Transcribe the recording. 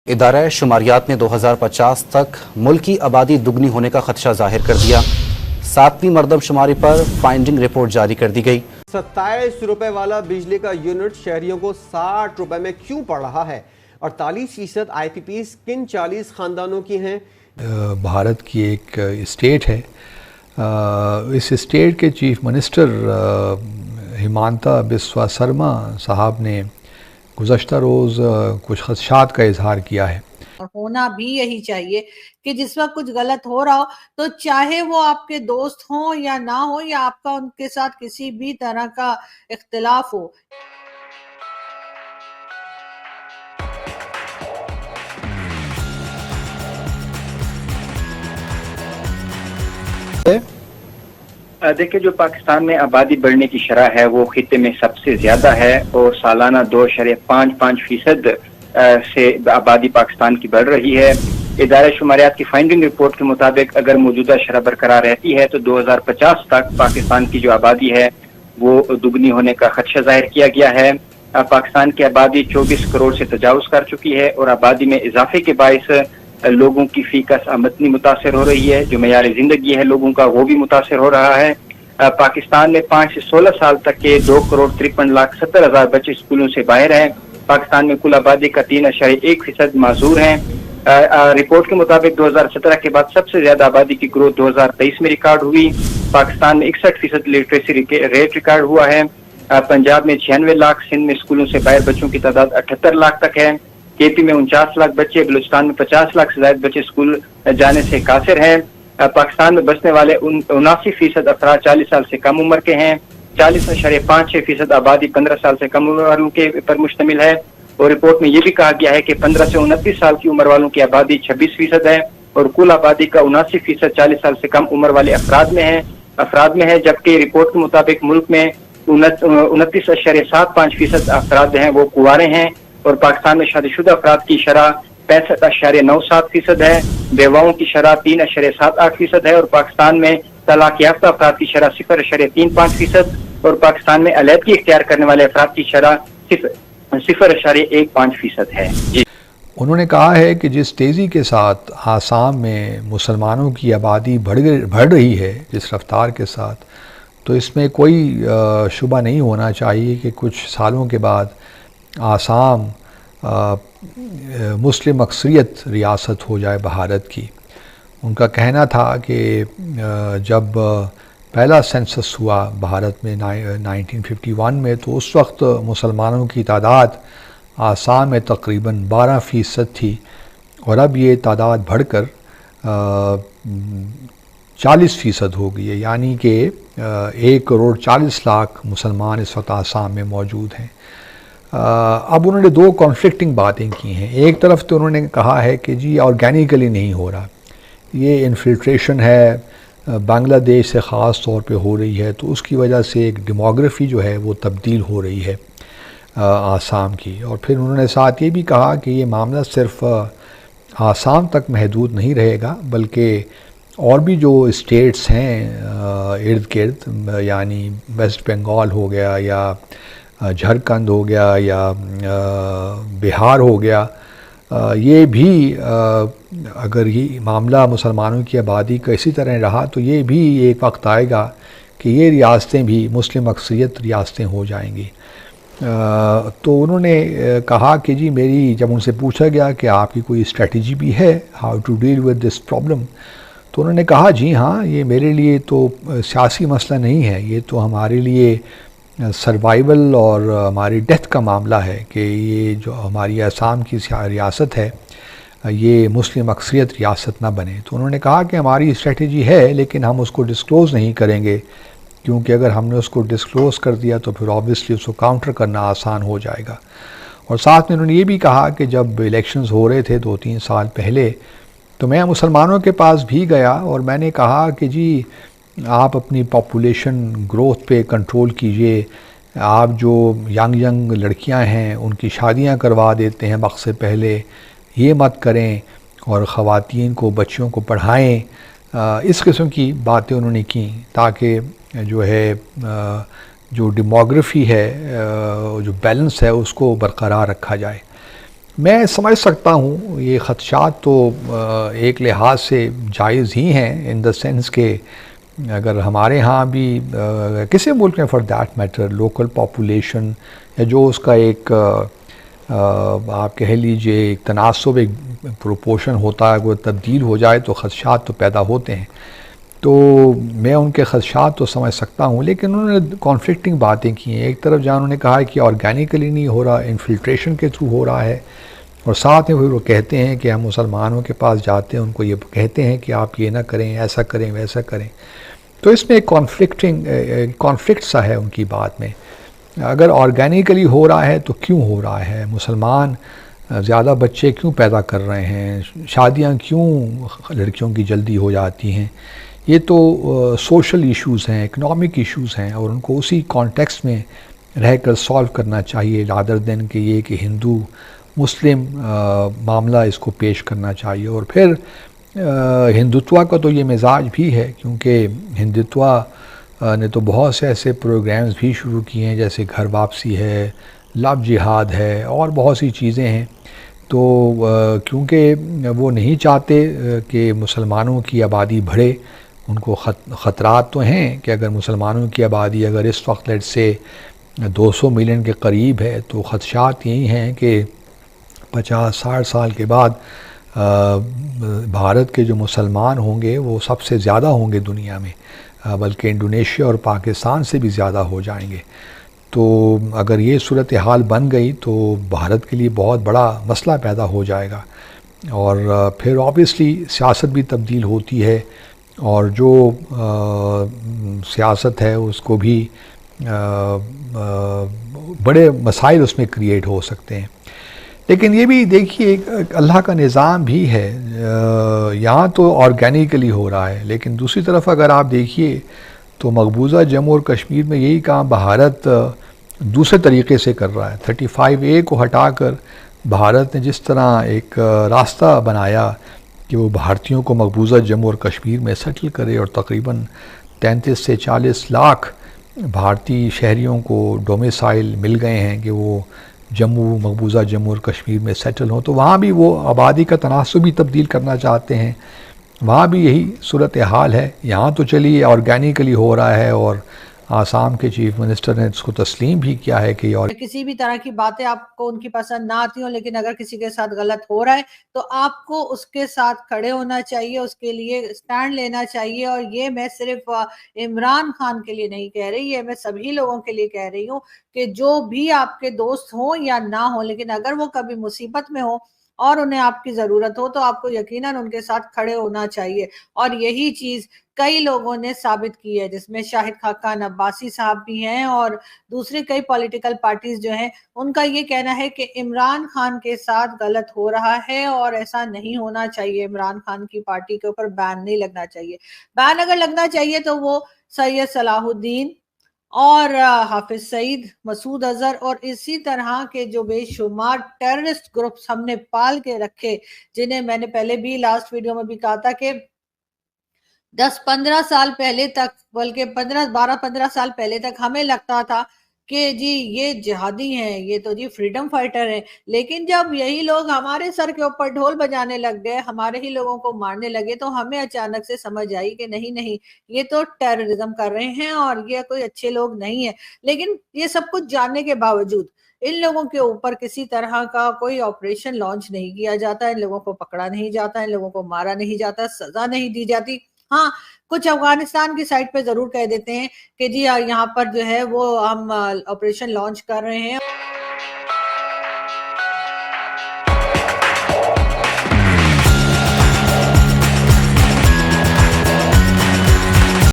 ادارہ شماریات نے 2050 تک ملکی آبادی دگنی ہونے کا خدشہ ظاہر کر دیا۔ 7ویں مردم شماری پر فائنڈنگ رپورٹ جاری کر دی گئی۔ 27 روپے والا بجلی کا یونٹ شہریوں کو 60 روپے میں کیوں پڑ رہا ہے؟ 48% آئی پی پیز کن 40 خاندانوں کی ہیں؟ بھارت کی ایک اسٹیٹ ہے، اس اسٹیٹ کے چیف منسٹر ہمانتا بسوا سرما صاحب نے گزشتہ روز کچھ خدشات کا اظہار کیا ہے۔ ہونا بھی یہی چاہیے کہ جس وقت کچھ غلط ہو رہا ہو تو چاہے وہ آپ کے دوست ہوں یا نہ ہو یا آپ کا ان کے ساتھ کسی بھی طرح کا اختلاف ہو۔ دیکھیں، جو پاکستان میں آبادی بڑھنے کی شرح ہے وہ خطے میں سب سے زیادہ ہے اور سالانہ 2.55% سے آبادی پاکستان کی بڑھ رہی ہے۔ ادارہ شماریات کی فائنڈنگ رپورٹ کے مطابق اگر موجودہ شرح برقرار رہتی ہے تو 2050 تک پاکستان کی جو آبادی ہے وہ دگنی ہونے کا خدشہ ظاہر کیا گیا ہے۔ پاکستان کی آبادی 24 کروڑ سے تجاوز کر چکی ہے اور آبادی میں اضافے کے باعث لوگوں کی فی کس آمدنی متاثر ہو رہی ہے، جو معیار زندگی ہے لوگوں کا وہ بھی متاثر ہو رہا ہے۔ پاکستان میں 5 سے 16 سال تک کے 2,53,70,000 بچے اسکولوں سے باہر ہیں۔ پاکستان میں کل آبادی کا 3.1% معذور ہیں۔ رپورٹ کے مطابق 2017 کے بعد سب سے زیادہ آبادی کی گروتھ 2023 میں ریکارڈ ہوئی۔ پاکستان میں 61% لٹریسی ریٹ ریکارڈ ہوا ہے۔ پنجاب میں 96 لاکھ، سندھ میں اسکولوں سے باہر بچوں کی تعداد 78 لاکھ تک ہے۔ کے پی میں 49 لاکھ بچے، بلوچستان میں 50 لاکھ سے زائد بچے اسکول جانے سے قاصر ہیں۔ پاکستان میں بسنے والے 79% افراد 40 سال سے کم عمر کے ہیں۔ 40.56% آبادی 15 سال سے کم عمر والوں کے پر مشتمل ہے، اور رپورٹ میں یہ بھی کہا گیا ہے کہ 15 سے 29 سال کی عمر والوں کی آبادی 26% ہے اور کل آبادی کا 79% 40 سال سے کم عمر والے افراد میں ہے، جبکہ رپورٹ کے مطابق ملک میں 29.75% افراد ہیں وہ کنوارے ہیں، اور پاکستان میں شادی شدہ افراد کی شرح 65.97% ہے، بیواؤں کی شرح 3.78% ہے، اور پاکستان میں طلاق یافتہ افراد کی شرح 0.35% اور پاکستان میں علیحدگی اختیار کرنے والے افراد کی شرح 0.15% ہے۔ جی، انہوں نے کہا ہے کہ جس تیزی کے ساتھ آسام میں مسلمانوں کی آبادی بڑھ رہی ہے، جس رفتار کے ساتھ، تو اس میں کوئی شبہ نہیں ہونا چاہیے کہ کچھ سالوں کے بعد آسام مسلم اکثریت ریاست ہو جائے بھارت کی۔ ان کا کہنا تھا کہ جب پہلا سینسس ہوا بھارت میں 1951 میں، تو اس وقت مسلمانوں کی تعداد آسام میں تقریباً 12% تھی، اور اب یہ تعداد بڑھ کر 40% ہو گئی ہے، یعنی کہ 1.40 کروڑ مسلمان اس وقت آسام میں موجود ہیں۔ اب انہوں نے 2 کانفلکٹنگ باتیں کی ہیں۔ ایک طرف تو انہوں نے کہا ہے کہ جی آرگینیکلی نہیں ہو رہا، یہ انفلٹریشن ہے، بنگلہ دیش سے خاص طور پہ ہو رہی ہے، تو اس کی وجہ سے ایک ڈیموگرافی جو ہے وہ تبدیل ہو رہی ہے آسام کی۔ اور پھر انہوں نے ساتھ یہ بھی کہا کہ یہ معاملہ صرف آسام تک محدود نہیں رہے گا، بلکہ اور بھی جو اسٹیٹس ہیں ارد گرد، یعنی ویسٹ بنگال ہو گیا یا جھارکھنڈ ہو گیا یا بہار ہو گیا، یہ بھی اگر یہ معاملہ مسلمانوں کی آبادی کا اسی طرح رہا تو یہ بھی ایک وقت آئے گا کہ یہ ریاستیں بھی مسلم اکثریت ریاستیں ہو جائیں گی۔ تو انہوں نے کہا کہ جی جب ان سے پوچھا گیا کہ آپ کی کوئی اسٹریٹجی بھی ہے how to deal with this problem, تو انہوں نے کہا جی ہاں، یہ میرے لیے تو سیاسی مسئلہ نہیں ہے، یہ تو ہمارے لیے سروائیول اور ہماری ڈیتھ کا معاملہ ہے کہ یہ جو ہماری آسام کی ریاست ہے یہ مسلم اکثریت ریاست نہ بنے۔ تو انہوں نے کہا کہ ہماری اسٹریٹجی ہے، لیکن ہم اس کو ڈسکلوز نہیں کریں گے، کیونکہ اگر ہم نے اس کو ڈسکلوز کر دیا تو پھر آبویسلی اس کو کاؤنٹر کرنا آسان ہو جائے گا۔ اور ساتھ میں انہوں نے یہ بھی کہا کہ جب الیکشنز ہو رہے تھے 2-3 سال پہلے، تو میں مسلمانوں کے پاس بھی گیا اور میں نے کہا کہ جی آپ اپنی پاپولیشن گروتھ پہ کنٹرول کیجئے، آپ جو ینگ لڑکیاں ہیں ان کی شادیاں کروا دیتے ہیں وقت سے پہلے، یہ مت کریں، اور خواتین کو بچیوں کو پڑھائیں۔ اس قسم کی باتیں انہوں نے کی تاکہ جو ہے جو ڈیموگرافی ہے، جو بیلنس ہے، اس کو برقرار رکھا جائے۔ میں سمجھ سکتا ہوں یہ خدشات تو ایک لحاظ سے جائز ہی ہیں، ان دا سینس کہ اگر ہمارے ہاں بھی کسی ملک میں for that matter local population یا جو اس کا ایک آپ کہہ لیجئے ایک تناسب، ایک پروپورشن ہوتا ہے، وہ تبدیل ہو جائے تو خدشات تو پیدا ہوتے ہیں. تو میں ان کے خدشات تو سمجھ سکتا ہوں، لیکن انہوں نے کانفلکٹنگ باتیں کی ہیں. ایک طرف جہاں انہوں نے کہا ہے کہ آرگینیکلی نہیں ہو رہا، انفلٹریشن کے تھرو ہو رہا ہے، اور ساتھ میں وہ کہتے ہیں کہ ہم مسلمانوں کے پاس جاتے ہیں، ان کو یہ کہتے ہیں کہ آپ یہ نہ کریں، ایسا کریں، ویسا کریں. تو اس میں ایک کانفلکٹ سا ہے ان کی بات میں. اگر آرگینیکلی ہو رہا ہے تو کیوں ہو رہا ہے؟ مسلمان زیادہ بچے کیوں پیدا کر رہے ہیں؟ شادیاں کیوں لڑکیوں کی جلدی ہو جاتی ہیں؟ یہ تو سوشل ایشوز ہیں، اکنامک ایشوز ہیں، اور ان کو اسی کانٹیکسٹ میں رہ کر سالو کرنا چاہیے رادر دین کہ یہ کہ ہندو مسلم معاملہ اس کو پیش کرنا چاہیے. اور پھر ہندوتوا کا تو یہ مزاج بھی ہے، کیونکہ ہندوتوا نے تو بہت سے ایسے پروگرامز بھی شروع کیے ہیں، جیسے گھر واپسی ہے، لو جہاد ہے، اور بہت سی چیزیں ہیں. تو کیونکہ وہ نہیں چاہتے کہ مسلمانوں کی آبادی بڑھے، ان کو خطرات تو ہیں کہ اگر مسلمانوں کی آبادی اگر اس وقت لیٹ سے 200 ملین کے قریب ہے، تو خدشات یہی ہیں کہ 50-60 سال کے بعد بھارت کے جو مسلمان ہوں گے وہ سب سے زیادہ ہوں گے دنیا میں، بلکہ انڈونیشیا اور پاکستان سے بھی زیادہ ہو جائیں گے. تو اگر یہ صورتحال بن گئی تو بھارت کے لیے بہت بڑا مسئلہ پیدا ہو جائے گا، اور پھر آبویسلی سیاست بھی تبدیل ہوتی ہے، اور جو سیاست ہے اس کو بھی بڑے مسائل اس میں کریٹ ہو سکتے ہیں. لیکن یہ بھی دیکھیے اللہ کا نظام بھی ہے، یہاں تو آرگینیکلی ہو رہا ہے، لیکن دوسری طرف اگر آپ دیکھیے تو مقبوضہ جموں اور کشمیر میں یہی کام بھارت دوسرے طریقے سے کر رہا ہے. 35A کو ہٹا کر بھارت نے جس طرح ایک راستہ بنایا کہ وہ بھارتیوں کو مقبوضہ جموں اور کشمیر میں سیٹل کرے، اور تقریباً 33 سے 40 لاکھ بھارتی شہریوں کو ڈومیسائل مل گئے ہیں کہ وہ مقبوضہ جموں اور کشمیر میں سیٹل ہوں. تو وہاں بھی وہ آبادی کا تناسب بھی تبدیل کرنا چاہتے ہیں، وہاں بھی یہی صورتحال ہے. یہاں تو چلیے آرگینیکلی ہو رہا ہے، اور آسام کے چیف منسٹر نے اس کو تسلیم بھی کیا ہے کہ کسی بھی طرح کی باتیں آپ کو ان کی پسند نہ آتی ہوں، لیکن اگر کسی کے ساتھ غلط ہو رہا ہے تو آپ کو اس کے ساتھ کھڑے ہونا چاہیے، اس کے لیے سٹینڈ لینا چاہیے. اور یہ میں صرف عمران خان کے لیے نہیں کہہ رہی، یہ میں سبھی لوگوں کے لیے کہہ رہی ہوں کہ جو بھی آپ کے دوست ہوں یا نہ ہوں، لیکن اگر وہ کبھی مصیبت میں ہوں اور انہیں آپ کی ضرورت ہو تو آپ کو یقیناً ان کے ساتھ کھڑے ہونا چاہیے. اور یہی چیز کئی لوگوں نے ثابت کی ہے، جس میں شاہد خاقان عباسی صاحب بھی ہیں، اور دوسری کئی پولیٹیکل پارٹیز جو ہیں ان کا یہ کہنا ہے کہ عمران خان کے ساتھ غلط ہو رہا ہے اور ایسا نہیں ہونا چاہیے. عمران خان کی پارٹی کے اوپر بین نہیں لگنا چاہیے. بین اگر لگنا چاہیے تو وہ سید صلاح الدین اور حافظ سعید، مسعود اظہر اور اسی طرح کے جو بے شمار ٹیررسٹ گروپس ہم نے پال کے رکھے، جنہیں میں نے پہلے بھی لاسٹ ویڈیو میں بھی کہا تھا کہ 10-15 سال پہلے تک، بلکہ 12-15 سال پہلے تک ہمیں لگتا تھا کہ جی یہ جہادی ہیں، یہ تو جی فریڈم فائٹر ہیں. لیکن جب یہی لوگ ہمارے سر کے اوپر ڈھول بجانے لگ گئے، ہمارے ہی لوگوں کو مارنے لگے، تو ہمیں اچانک سے سمجھ آئی کہ نہیں یہ تو ٹیررزم کر رہے ہیں اور یہ کوئی اچھے لوگ نہیں ہیں. لیکن یہ سب کچھ جاننے کے باوجود ان لوگوں کے اوپر کسی طرح کا کوئی آپریشن لانچ نہیں کیا جاتا، ان لوگوں کو پکڑا نہیں جاتا، ان لوگوں کو مارا نہیں جاتا، سزا نہیں دی جاتی. ہاں، کچھ افغانستان کی سائٹ پہ ضرور کہہ دیتے ہیں کہ جی یہاں پر جو ہے وہ ہم آپریشن لانچ کر رہے ہیں.